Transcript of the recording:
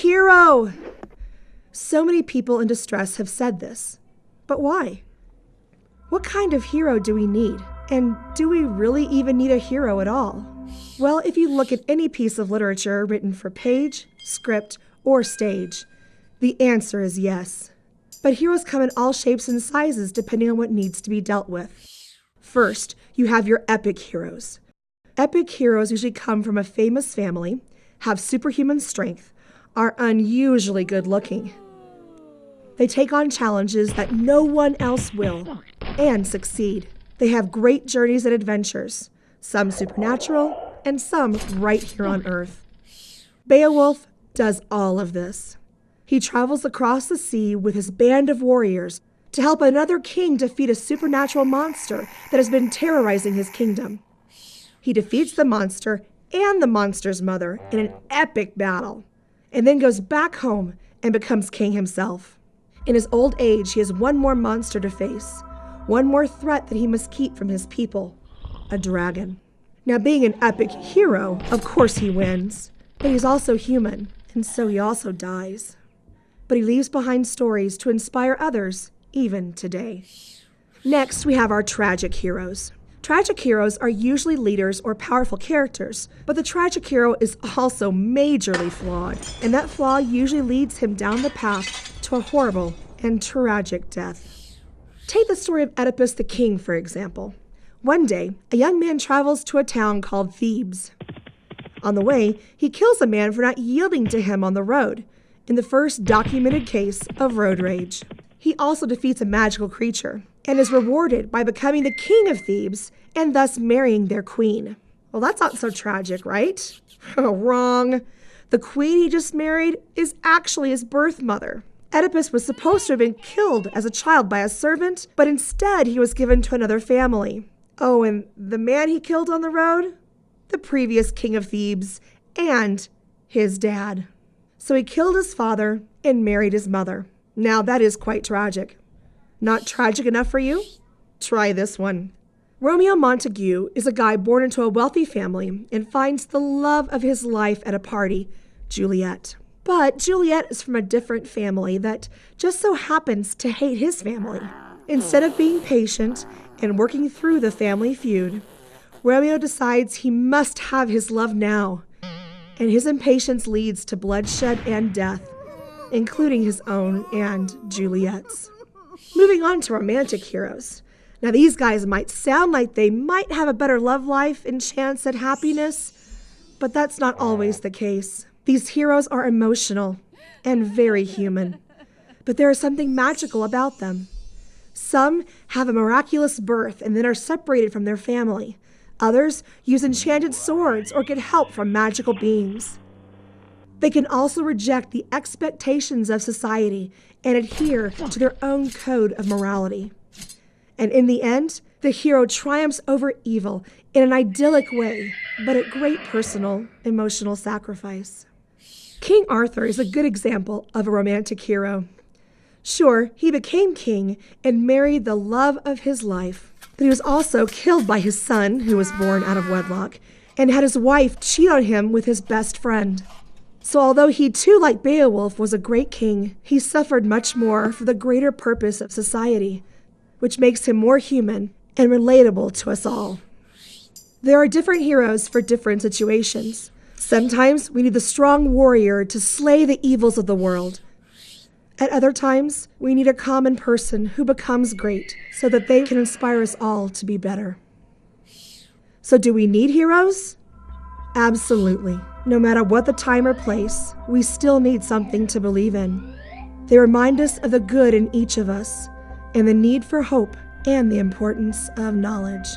hero! So many people in distress have said this. But why? What kind of hero do we need? And do we really even need a hero at all? Well, if you look at any piece of literature written for page, script, or stage, the answer is yes. But heroes come in all shapes and sizes depending on what needs to be dealt with. First, you have your epic heroes. Epic heroes usually come from a famous family, have superhuman strength, are unusually good-looking. They take on challenges that no one else will, and succeed. They have great journeys and adventures, some supernatural, and some right here on Earth. Beowulf does all of this. He travels across the sea with his band of warriors to help another king defeat a supernatural monster that has been terrorizing his kingdom. He defeats the monster and the monster's mother in an epic battle, and then goes back home and becomes king himself. In his old age, he has one more monster to face, one more threat that he must keep from his people, a dragon. Now, being an epic hero, of course he wins, but he's also human, and so he also dies. But he leaves behind stories to inspire others, even today. Next, we have our tragic heroes. Tragic heroes are usually leaders or powerful characters, but the tragic hero is also majorly flawed, and that flaw usually leads him down the path to a horrible and tragic death. Take the story of Oedipus the king, for example. One day, a young man travels to a town called Thebes. On the way, he kills a man for not yielding to him on the road, in the first documented case of road rage. He also defeats a magical creature and is rewarded by becoming the king of Thebes and thus marrying their queen. Well, that's not so tragic, right? Oh, wrong. The queen he just married is actually his birth mother. Oedipus was supposed to have been killed as a child by a servant, but instead he was given to another family. Oh, and the man he killed on the road? The previous king of Thebes and his dad. So he killed his father and married his mother. Now that is quite tragic. Not tragic enough for you? Try this one. Romeo Montague is a guy born into a wealthy family and finds the love of his life at a party, Juliet. But Juliet is from a different family that just so happens to hate his family. Instead of being patient and working through the family feud, Romeo decides he must have his love now, and his impatience leads to bloodshed and death, including his own and Juliet's. Moving on to romantic heroes. Now, these guys might sound like they might have a better love life and chance at happiness, but that's not always the case. These heroes are emotional and very human, but there is something magical about them. Some have a miraculous birth and then are separated from their family. Others use enchanted swords or get help from magical beings. They can also reject the expectations of society and adhere to their own code of morality. And in the end, the hero triumphs over evil in an idyllic way, but at great personal, emotional sacrifice. King Arthur is a good example of a romantic hero. Sure, he became king and married the love of his life, but he was also killed by his son, who was born out of wedlock, and had his wife cheat on him with his best friend. So although he too, like Beowulf, was a great king, he suffered much more for the greater purpose of society, which makes him more human and relatable to us all. There are different heroes for different situations. Sometimes we need the strong warrior to slay the evils of the world. At other times, we need a common person who becomes great so that they can inspire us all to be better. So do we need heroes? Absolutely. No matter what the time or place, we still need something to believe in. They remind us of the good in each of us and the need for hope and the importance of knowledge.